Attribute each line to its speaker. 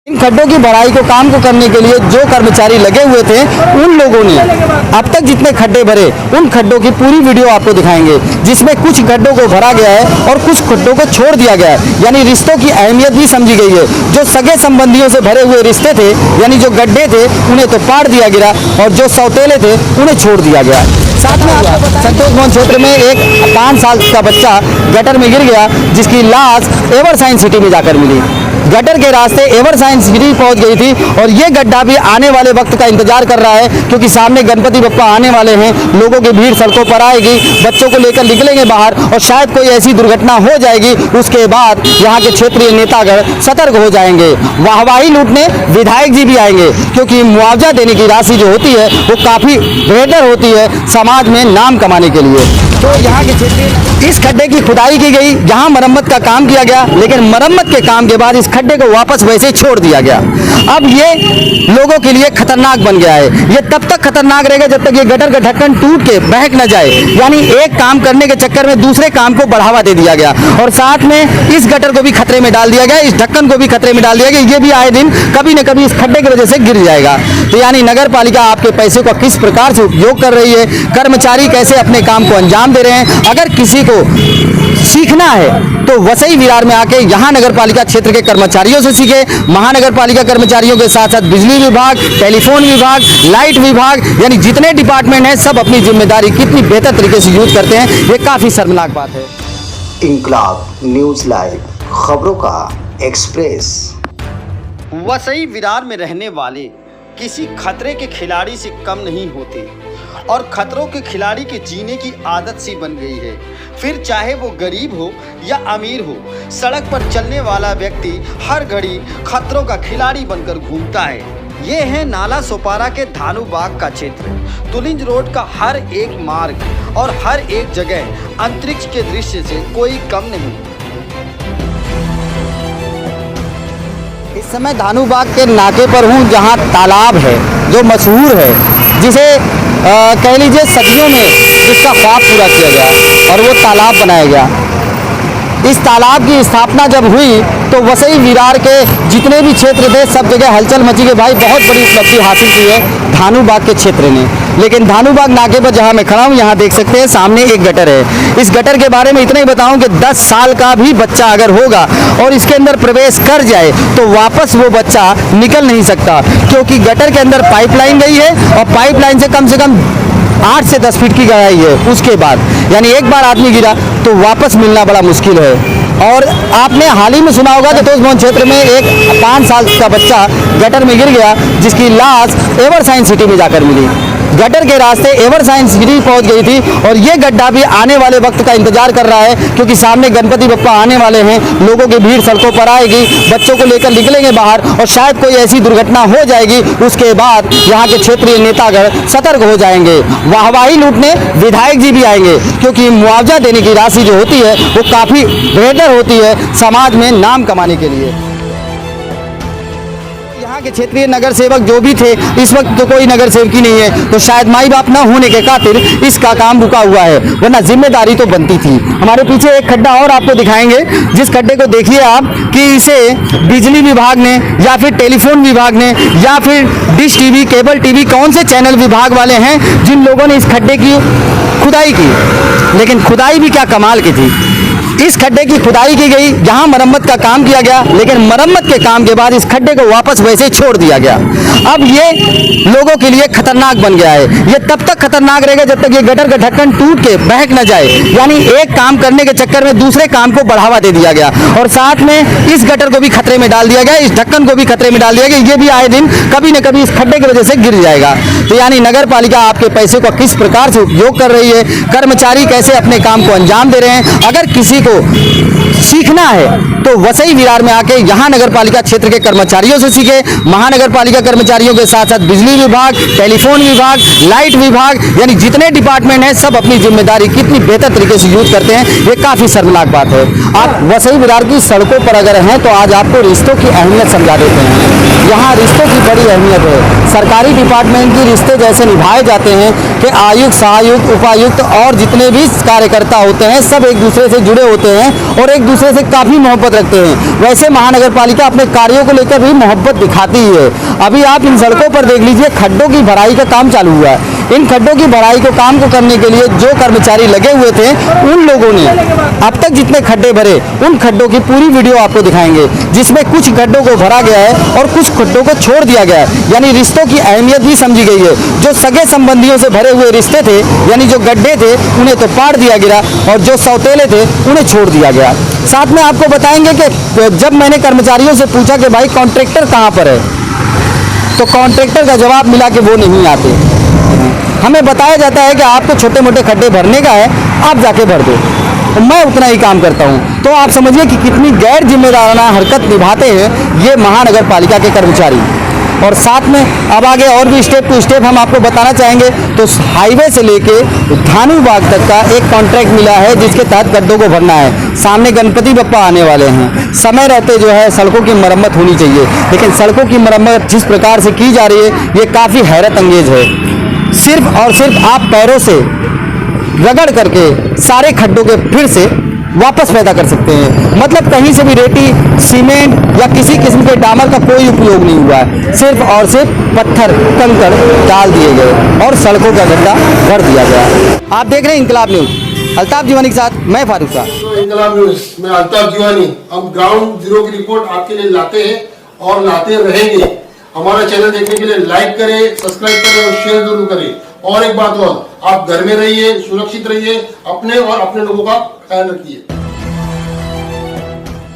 Speaker 1: इन खड्डों की भराई को काम को करने के लिए जो कर्मचारी लगे हुए थे उन लोगों ने अब तक जितने खड्डे भरे उन खड्डों की पूरी वीडियो आपको दिखाएंगे, जिसमें कुछ खड्डों को भरा गया है और कुछ खड्डों को छोड़ दिया गया है। यानी रिश्तों की अहमियत भी समझी गई है। जो सगे संबंधियों से भरे हुए रिश्ते थे, यानी जो गड्ढे थे, उन्हें तो पाड़ दिया गया और जो सौतेले थे उन्हें छोड़ दिया गया। साथ में संतोष भवन क्षेत्र में एक 5 साल का बच्चा गटर में गिर गया, जिसकी लाश एवर साइंस सिटी में जाकर मिली। गटर के रास्ते एवर साइंस सिटी पहुंच गई थी और ये गड्ढा भी आने वाले वक्त का इंतजार कर रहा है, क्योंकि सामने गणपति बप्पा आने वाले हैं। लोगों की भीड़ सड़कों पर आएगी, बच्चों को लेकर निकलेंगे बाहर और शायद कोई ऐसी दुर्घटना हो जाएगी। उसके बाद यहाँ के क्षेत्रीय नेतागण सतर्क हो जाएंगे। वाहवाही लूटने विधायक जी भी आएंगे, क्योंकि मुआवजा देने की राशि जो होती है वो काफ़ी बेहतर होती है समाज में नाम कमाने के लिए। तो यहाँ के क्षेत्रीय इस खड्डे की खुदाई की गई, यहाँ मरम्मत का काम किया गया, लेकिन मरम्मत के काम के बाद इस खड्डे को वापस वैसे छोड़ दिया गया। अब ये लोगों के लिए खतरनाक बन गया है। ये तब तक खतरनाक रहेगा जब तक ये गटर का ढक्कन टूट के बहक न जाए। यानी एक काम करने के चक्कर में दूसरे काम को बढ़ावा दे दिया गया और साथ में इस गटर को भी खतरे में डाल दिया गया, इस ढक्कन को भी खतरे में डाल दिया गया। ये भी आए दिन कभी न कभी इस खड्डे की वजह से गिर जाएगा। तो यानी नगर पालिका आपके पैसे को किस प्रकार से उपयोग कर रही है, कर्मचारी कैसे अपने काम को अंजाम दे रहे हैं। अगर किसी को सीखना है तो वसई विरार में आके यहाँ नगर पालिका क्षेत्र के कर्मचारियों से सीखे। महानगर पालिका कर्मचारियों के साथ साथ बिजली विभाग, टेलीफोन विभाग, लाइट विभाग, यानी जितने डिपार्टमेंट हैं सब अपनी जिम्मेदारी कितनी बेहतर तरीके से यूज करते हैं। ये काफी शर्मनाक बात है।
Speaker 2: इंकलाब न्यूज लाइव, खबरों का एक्सप्रेस।
Speaker 3: वसई विरार में रहने वाले किसी खतरे के खिलाड़ी से कम नहीं होते और खतरों के खिलाड़ी के जीने की आदत सी बन गई है। फिर चाहे वो गरीब हो या अमीर हो, सड़क पर चलने वाला व्यक्ति हर घड़ी खतरों का खिलाड़ी बनकर घूमता है। ये है नाला सोपारा के धानु बाग का क्षेत्र। तुलिंज रोड का हर एक मार्ग और हर एक जगह अंतरिक्ष के दृश्य से कोई कम नहीं।
Speaker 1: इस समय धानु बाग के नाके पर हूँ, जहाँ तालाब है जो मशहूर है, जिसे कह लीजिए सदियों में जिसका ख्वाब पूरा किया गया और वो तालाब बनाया गया। इस तालाब की स्थापना जब हुई तो वसई विरार के जितने भी क्षेत्र थे सब जगह हलचल मची कि भाई बहुत बड़ी उपलब्धि हासिल की है धानु बाग के क्षेत्र ने। लेकिन धानु बाग नाके पर जहां मैं खड़ा हूं, यहां देख सकते हैं सामने एक गटर है। इस गटर के बारे में इतना ही बताऊं कि 10 साल का भी बच्चा अगर होगा और इसके अंदर प्रवेश कर जाए तो वापस वो बच्चा निकल नहीं सकता, क्योंकि गटर के अंदर पाइपलाइन गई है और पाइपलाइन से कम 8 से 10 फीट की गहराई है। उसके बाद यानी एक बार आदमी गिरा तो वापस मिलना बड़ा मुश्किल है। और आपने हाल ही में सुना होगा कि संतोष भवन क्षेत्र में एक 5 साल का बच्चा गटर में गिर गया, जिसकी लाश एवर साइंस सिटी में जाकर मिली। गटर के रास्ते एवर साइंस सिटी पहुंच गई थी और ये गड्ढा भी आने वाले वक्त का इंतजार कर रहा है, क्योंकि सामने गणपति बप्पा आने वाले हैं। लोगों की भीड़ सड़कों पर आएगी, बच्चों को लेकर निकलेंगे बाहर और शायद कोई ऐसी दुर्घटना हो जाएगी। उसके बाद यहाँ के क्षेत्रीय नेतागण सतर्क हो जाएंगे। वाहवाही लूटने विधायक जी भी आएंगे, क्योंकि मुआवजा देने की राशि जो होती है वो काफ़ी बेहतर होती है समाज में नाम कमाने के लिए। यहाँ के क्षेत्रीय नगर सेवक जो भी थे, इस वक्त तो कोई नगर सेवक ही नहीं है, तो शायद माई बाप न होने के खातिर इसका काम रुका हुआ है, वरना जिम्मेदारी तो बनती थी। हमारे पीछे एक खड्डा और आपको दिखाएंगे, जिस खड्डे को देखिए आप कि इसे बिजली विभाग ने या फिर टेलीफोन विभाग ने या फिर डिश टीवी, केबल टीवी, कौन से चैनल विभाग वाले हैं जिन लोगों ने इस खड्डे की खुदाई की। लेकिन खुदाई भी क्या कमाल की थी। इस खड्डे की खुदाई की गई, यहाँ मरम्मत का काम किया गया, लेकिन मरम्मत के काम के बाद इस खड्डे को वापस वैसे छोड़ दिया गया। अब ये लोगों के लिए खतरनाक बन गया है। ये तब तक खतरनाक रहेगा जब तक ये गटर का ढक्कन टूट के बहक न जाए। यानी एक काम करने के चक्कर में दूसरे काम को बढ़ावा दे दिया गया और साथ में इस गटर को भी खतरे में डाल दिया गया, इस ढक्कन को भी खतरे में डाल दिया गया। ये भी आए दिन कभी न कभी इस खड्डे की वजह से गिर जाएगा। तो यानी नगर पालिका आपके पैसे को किस प्रकार से उपयोग कर रही है, कर्मचारी कैसे अपने काम को अंजाम दे रहे हैं। अगर किसी को सीखना है तो वसई विरार में आके यहाँ नगर पालिका क्षेत्र के कर्मचारियों से सीखे। महानगर पालिका कर्मचारियों के साथ साथ बिजली विभाग, टेलीफोन विभाग, लाइट विभाग, यानी जितने डिपार्टमेंट हैं सब अपनी जिम्मेदारी कितनी बेहतर तरीके से यूज करते हैं। ये काफी शर्मनाक बात है। आप वसई विरार की सड़कों पर अगर हैं तो आज आपको रिश्तों की अहमियत समझा देते हैं। यहाँ रिश्तों की बड़ी अहमियत है। सरकारी डिपार्टमेंट की रिश्ते जैसे निभाए जाते हैं कि आयुक्त, सहायुक्त, उपायुक्त और जितने भी कार्यकर्ता होते हैं सब एक दूसरे से जुड़े होते हैं और एक दूसरे से काफ़ी मोहब्बत रखते हैं। वैसे महानगर पालिका अपने कार्यों को लेकर भी मोहब्बत दिखाती ही है। अभी आप इन सड़कों पर देख लीजिए, खड्डों की भराई का काम चालू हुआ है। इन खड्डों की भराई को काम को करने के लिए जो कर्मचारी लगे हुए थे, उन लोगों ने अब तक जितने खड्डे भरे, उन खड्डों की पूरी वीडियो आपको दिखाएंगे, जिसमें कुछ खड्डों को भरा गया है और कुछ खड्डों को छोड़ दिया गया है। यानी रिश्तों की अहमियत भी समझी गई है। जो सगे संबंधियों से भरे हुए रिश्ते थे, यानी जो गड्ढे थे, उन्हें तो पाड़ दिया गया और जो सौतेले थे उन्हें छोड़ दिया गया। साथ में आपको बताएंगे कि जब मैंने कर्मचारियों से पूछा कि भाई कॉन्ट्रैक्टर कहाँ पर है, तो कॉन्ट्रैक्टर का जवाब मिला कि वो नहीं आते। हमें बताया जाता है कि आपको छोटे मोटे खड्डे भरने का है, आप जाके भर दो, तो मैं उतना ही काम करता हूँ। तो आप समझिए कि कितनी गैर जिम्मेदाराना हरकत निभाते हैं ये महानगर पालिका के कर्मचारी। और साथ में अब आगे और भी स्टेप टू स्टेप हम आपको बताना चाहेंगे। तो हाईवे से लेके धानु बाग तक का एक कॉन्ट्रैक्ट मिला है, जिसके तहत गड्ढों को भरना है। सामने गणपति बप्पा आने वाले हैं, समय रहते जो है सड़कों की मरम्मत होनी चाहिए, लेकिन सड़कों की मरम्मत जिस प्रकार से की जा रही है ये काफ़ी हैरत अंगेज है। सिर्फ और सिर्फ आप पैरों से रगड़ करके सारे खड्डों के फिर से वापस पैदा कर सकते हैं। मतलब कहीं से भी रेती, सीमेंट या किसी किस्म के डामर का कोई उपयोग नहीं हुआ है। सिर्फ और सिर्फ पत्थर, कंकड़ डाल दिए गए और सड़कों का गड्ढा भर दिया गया। आप देख रहे हैं इंकलाब न्यूज, अल्ताफ जीवानी के साथ मैं फारूक शाह।
Speaker 4: तो इंकलाब न्यूज में अल्ताफ जीवानी, हम ग्राउंड जीरो की रिपोर्ट आपके लिए लाते हैं और लाते रहेंगे। हमारा चैनल देखने के लिए लाइक करें, सब्सक्राइब करें और शेयर जरूर करें। और एक बात और, आप घर में रहिए, सुरक्षित रहिए, अपने और अपने लोगों का ख्याल रखिए।